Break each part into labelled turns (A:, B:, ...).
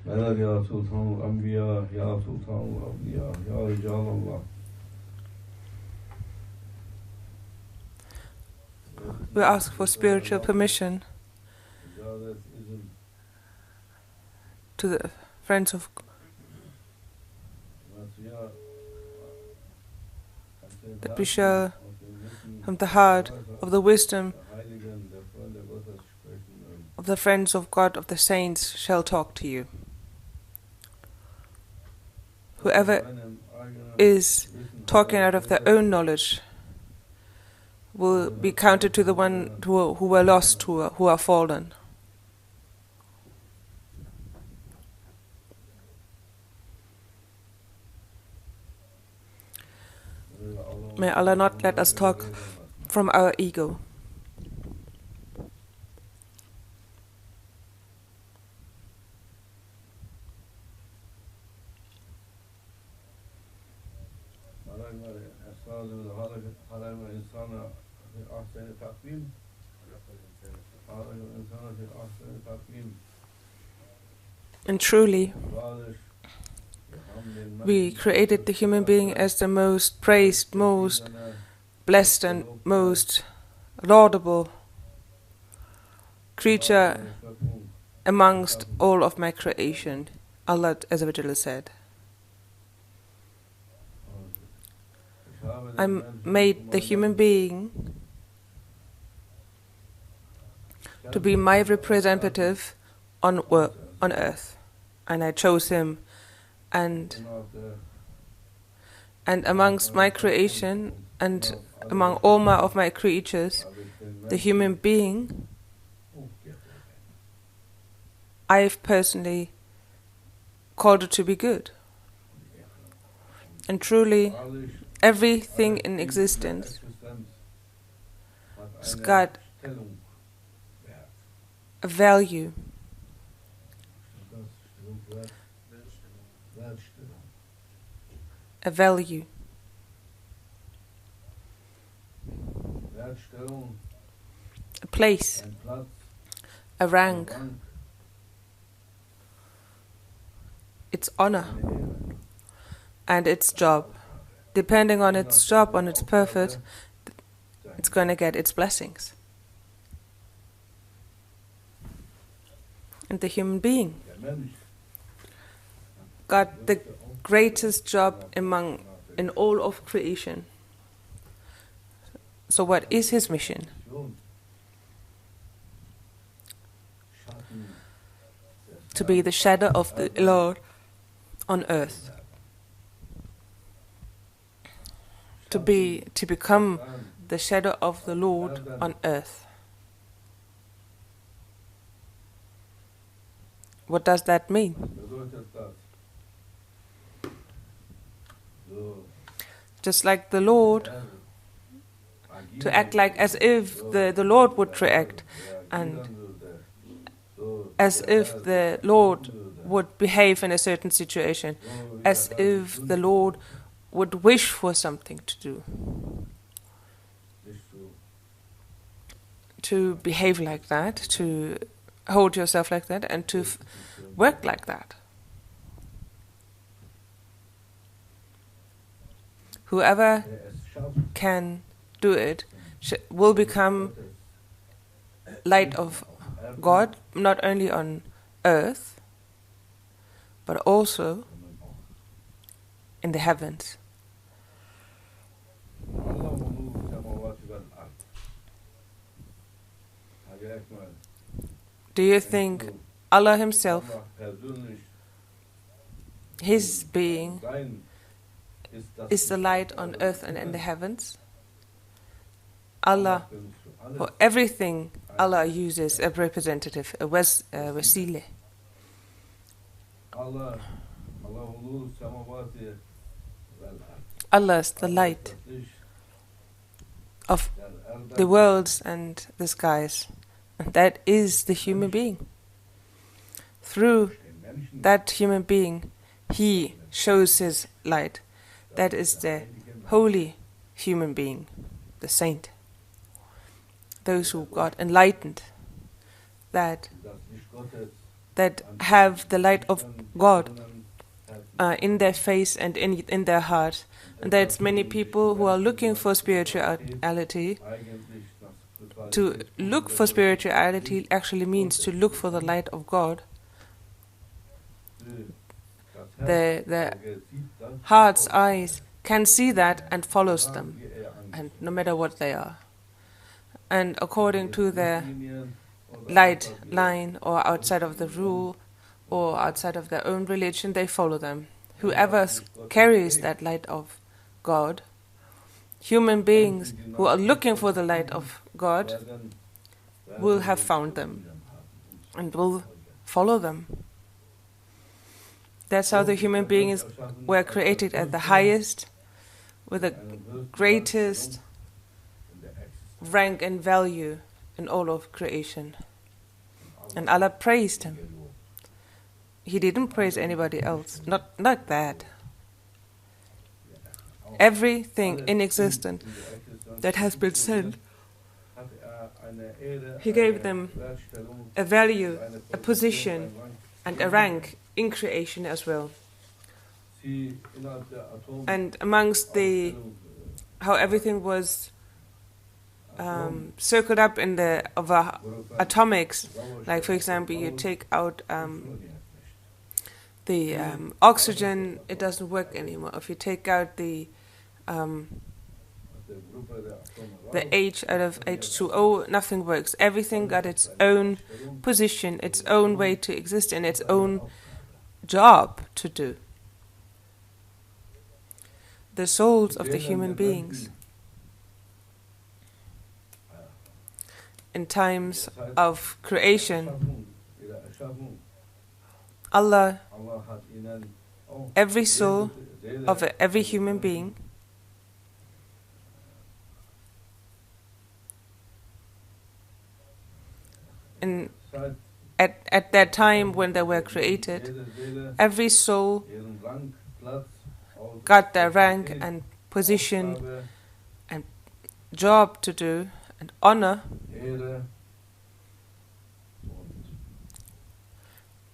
A: Madad ya Sultan Anbiya, ya Sultan Awliya, ya Rijal Allah.
B: We ask for spiritual permission to the friends of that we shall, from the heart of the wisdom of the friends of God, of the saints, shall talk to you. Whoever is talking out of their own knowledge will be counted to the one who were lost, who are fallen. May Allah not let us talk from our ego. And truly, we created the human being as the most praised, most blessed and most laudable creature amongst all of my creation, Allah Azza wa Jalla said. I made the human being to be my representative on earth, and I chose him, and amongst my creation and among all of my creatures, the human being I've personally called it to be good. And truly, everything in existence has got a value. A value. A place. A rank. Its honor. And its job. Depending on its job, on its purpose, it's going to get its blessings. And the human being got the greatest job in all of creation. So what is his mission? To be the shadow of the Lord on earth. To become the shadow of the Lord on earth. What does that mean? Just like the Lord, to act like as if the Lord would react, and as if the Lord would behave in a certain situation, as if the Lord would wish for something to do. To behave like that, to hold yourself like that, and to work like that. Whoever can do it will become light of God, not only on earth, but also in the heavens. Do you think Allah Himself, His being, is the light on earth and in the heavens? Allah, for everything, Allah uses a representative, a wasile. Allah is the light of the worlds and the skies. And that is the human being. Through that human being, He shows His light. That is the holy human being, the saint. Those who got enlightened, that that have the light of God in their face and in their heart. And there's many people who are looking for spirituality. To look for spirituality actually means to look for the light of God. The heart's eyes can see that and follows them, and no matter what they are. And according to their light line, or outside of the rule, or outside of their own religion, they follow them. Whoever carries that light of God, human beings who are looking for the light of God, will have found them and will follow them. That's how the human beings were created at the highest, with the greatest rank and value in all of creation. And Allah praised him. He didn't praise anybody else, not like that. Everything in existence that has been sent, He gave them a value, a position, and a rank in creation as well. And amongst how everything was circled up in the atomics, like for example, you take out the oxygen, it doesn't work anymore. If you take out the H out of H2O, nothing works. Everything got its own position, its own way to exist, and its own job to do. The souls of the human beings in times of creation, Allah, every soul of every human being, and at that time when they were created, every soul got their rank and position and job to do and honor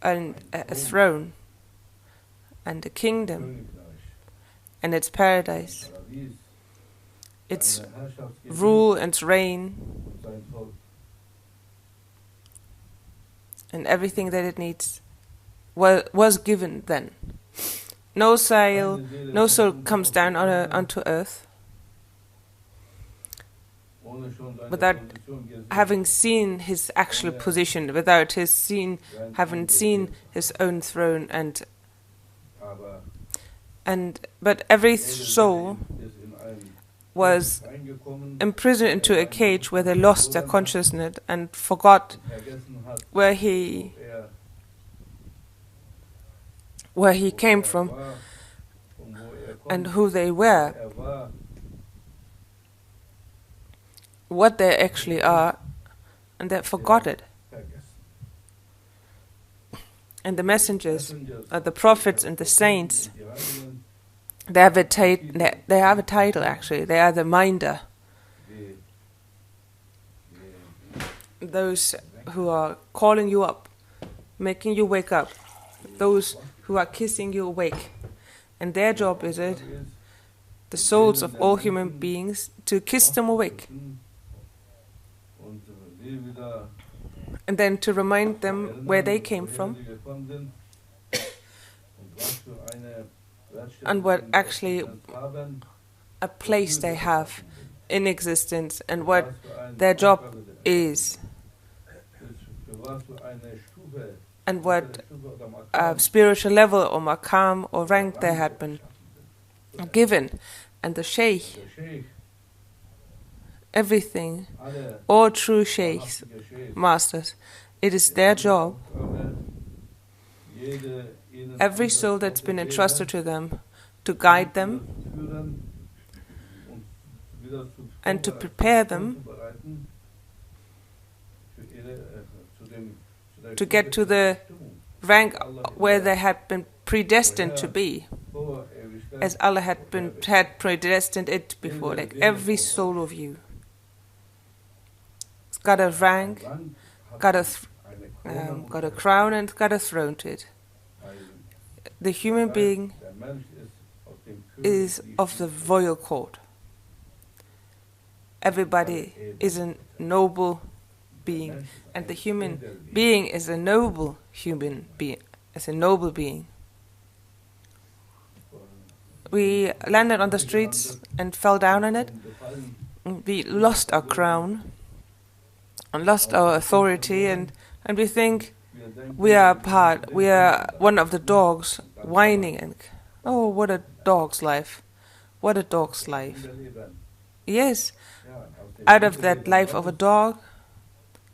B: and a throne and a kingdom and its paradise, its rule and reign, and everything that it needs was given then. No soul comes down onto earth without having seen his actual position, without having seen his own throne, but every soul was imprisoned into a cage where they lost their consciousness and forgot where he came from and who they were, what they actually are, and they forgot it. And the messengers, the prophets and the saints, they have a title actually. They are the minder. Those who are calling you up, making you wake up. Those who are kissing you awake. And their job is it, the souls of all human beings, to kiss them awake. And then to remind them where they came from and what actually a place they have in existence and what their job is and what spiritual level or maqam or rank they had been given. And the Sheikh, everything, all true Sheikhs, masters, it is their job, every soul that's been entrusted to them, to guide them and to prepare them to get to the rank where they had been predestined to be, as Allah had predestined it before. Like every soul of you, it's got a rank, got got a crown and got a throne to it. The human being is of the royal court. Everybody is a noble being, and the human being is a noble human being, is a noble being. We landed on the streets and fell down on it. We lost our crown and lost our authority, and we think we are one of the dogs whining and, oh, what a dog's life. What a dog's life. Yes, out of that life of a dog,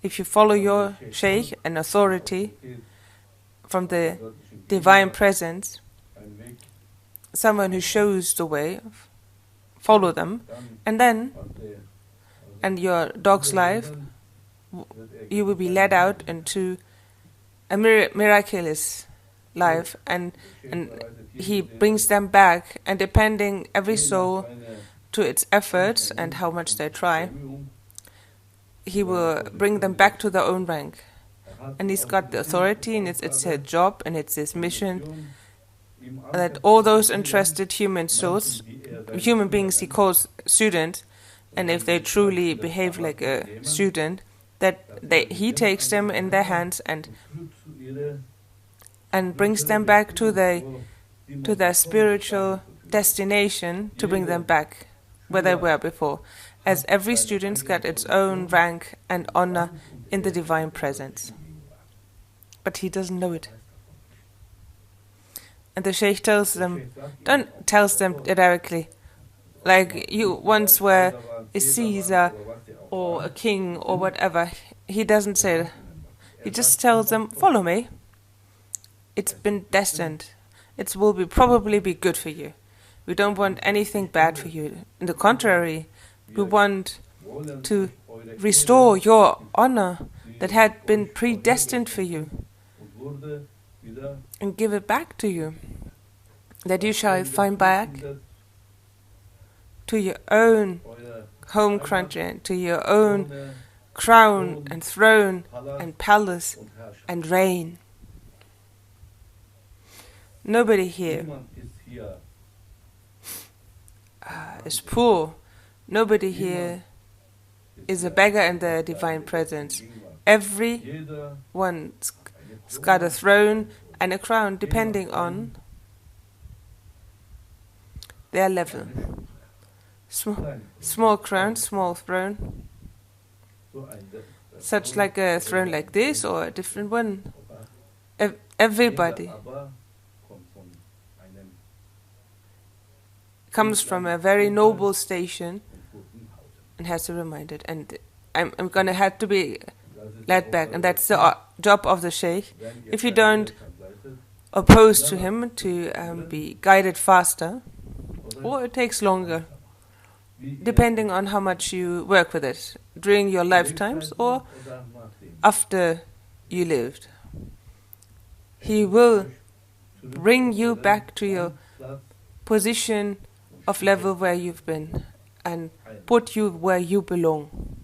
B: if you follow your Sheikh and authority from the divine presence, someone who shows the way, follow them, and your dog's life, you will be led out into a miraculous life, and he brings them back, and depending every soul to its efforts and how much they try, he will bring them back to their own rank. And he's got the authority, and it's his job, and it's his mission, that all those interested human beings he calls students, and if they truly behave like a student, that he takes them in their hands and brings them back to their spiritual destination, to bring them back where they were before, as every student's got its own rank and honor in the divine presence. But he doesn't know it. And the Sheikh tells them directly, like you once were a Caesar or a king or whatever. He doesn't say it. He just tells them, follow me. It's been destined. It will probably be good for you. We don't want anything bad for you. On the contrary, we want to restore your honor that had been predestined for you and give it back to you, that you shall find back to your own home country, to your own crown and throne and palace and reign. Nobody here is poor. Nobody here is a beggar in the divine presence. Everyone's got a throne and a crown depending on their level. Small crown, small throne. Such like a throne like this or a different one. Everybody comes from a very noble station and has to be reminded. And I'm going to have to be led back, and that's the job of the Sheikh. If you don't oppose to him, to be guided faster, or it takes longer, depending on how much you work with it, during your lifetimes or after you lived. He will bring you back to your position of level where you've been and put you where you belong.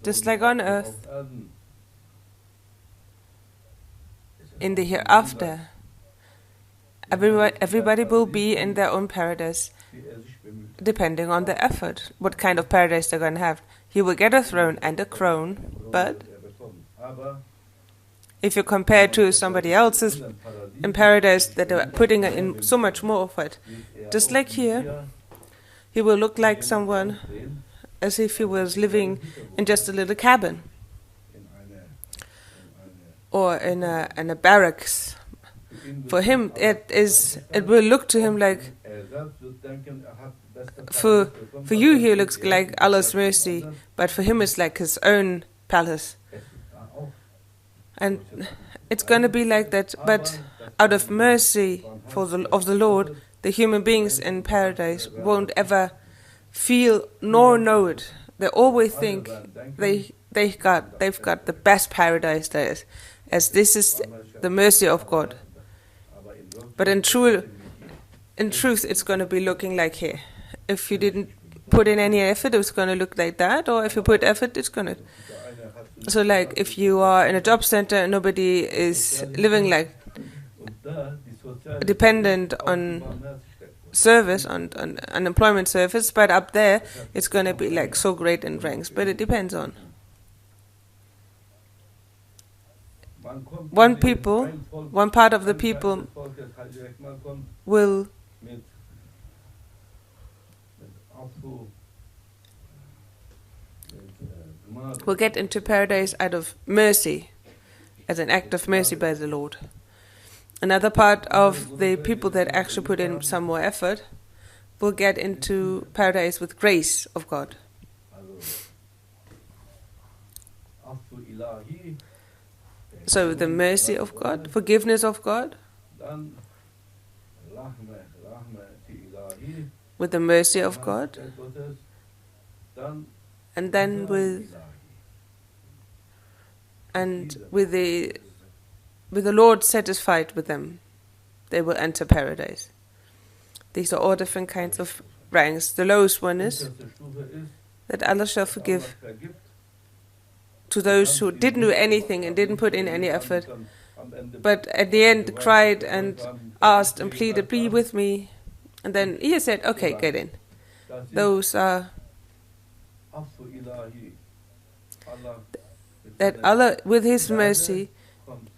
B: Just like on earth, in the hereafter, everybody will be in their own paradise, depending on their effort, what kind of paradise they're going to have. He will get a throne and a crown, but if you compare to somebody else's in paradise that are putting in so much more of it, just like here, he will look like someone as if he was living in just a little cabin or in a barracks. For him, it will look to him like, for you he looks like Allah's mercy, but for him it's like his own palace. And it's going to be like that, but out of mercy of the Lord, the human beings in paradise won't ever feel nor know it. They always think they've got the best paradise there is, as this is the mercy of God. But in true in truth, it's going to be looking like here. If you didn't put in any effort, it's going to look like that. Or if you put effort, it's going to. So, like, if you are in a job center and nobody is living like dependent on service, on unemployment service, but up there, it's going to be like so great in ranks. But it depends on. One part of the people will get into paradise out of mercy, as an act of mercy by the Lord. Another part of the people that actually put in some more effort will get into paradise with grace of God. So the mercy of God, forgiveness of God, with the mercy of God, and then with the Lord satisfied with them, they will enter paradise. These are all different kinds of ranks. The lowest one is that Allah shall forgive to those who didn't do anything and didn't put in any effort, but at the end cried and asked and pleaded, "Be with me." And then He said, "Okay, get in." Those are that Allah, with His mercy,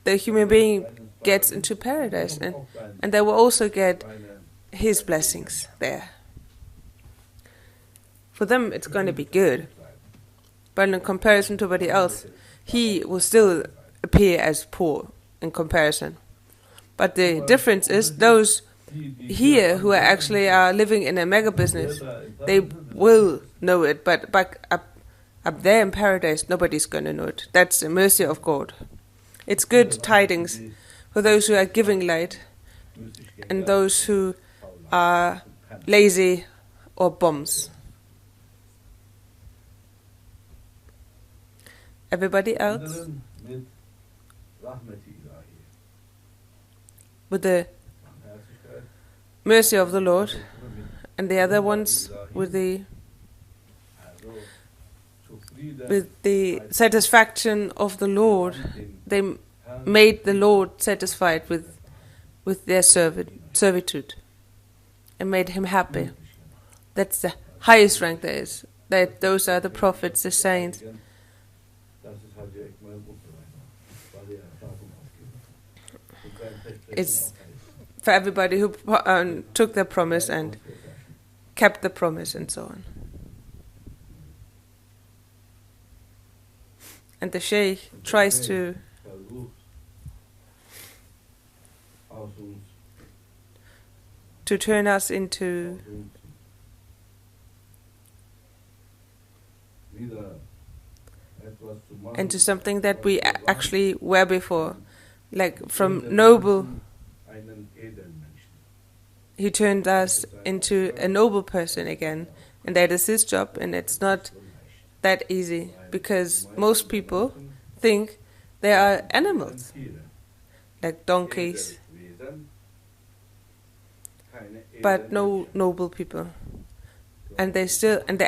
B: the human being gets into paradise, and they will also get His blessings there. For them, it's going to be good. But in comparison to everybody else, he will still appear as poor in comparison. But the difference is those here who actually are living in a mega business, they will know it. But back up there in paradise, nobody's going to know it. That's the mercy of God. It's good tidings for those who are giving light and those who are lazy or bums. Everybody else, with the mercy of the Lord, and the other ones with the satisfaction of the Lord. They made the Lord satisfied with their servitude and made Him happy. That's the highest rank there is. That those are the prophets, the saints. It's for everybody who took their promise and kept the promise and so on. And the Sheikh tries to turn us into something that we actually were before. Like from noble, He turned us into a noble person again. And that is His job, and it's not that easy, because most people think they are animals, like donkeys, but no noble people, and they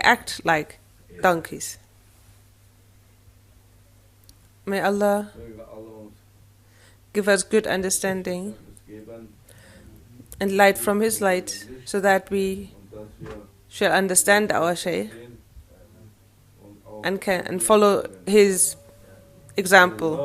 B: act like donkeys. May Allah give us good understanding and light from His light, so that we shall understand our Sheikh and follow his example.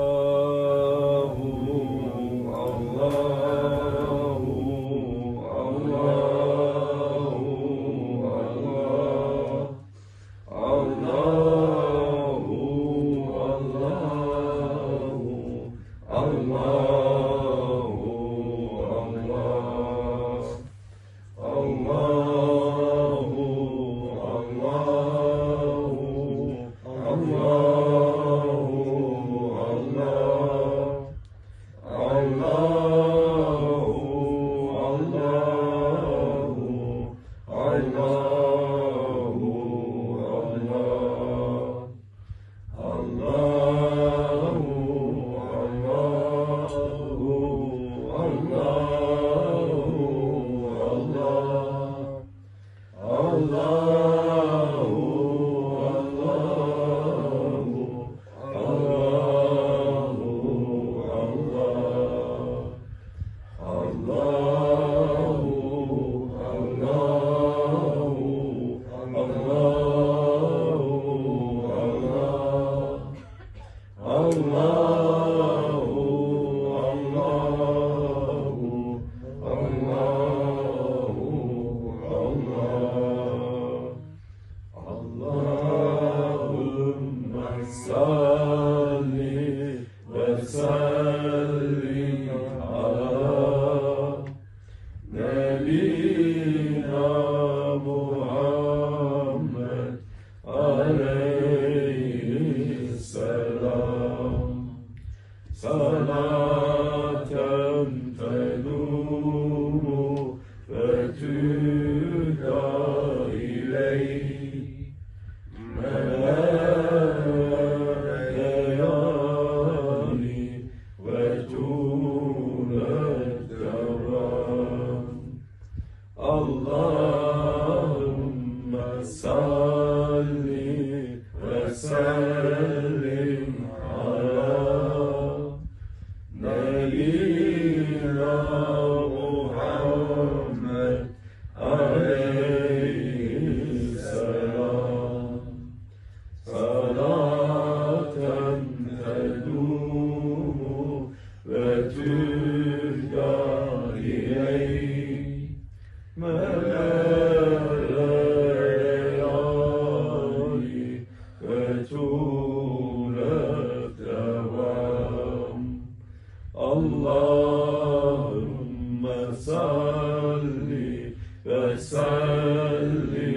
A: Allahümme salli ve sellim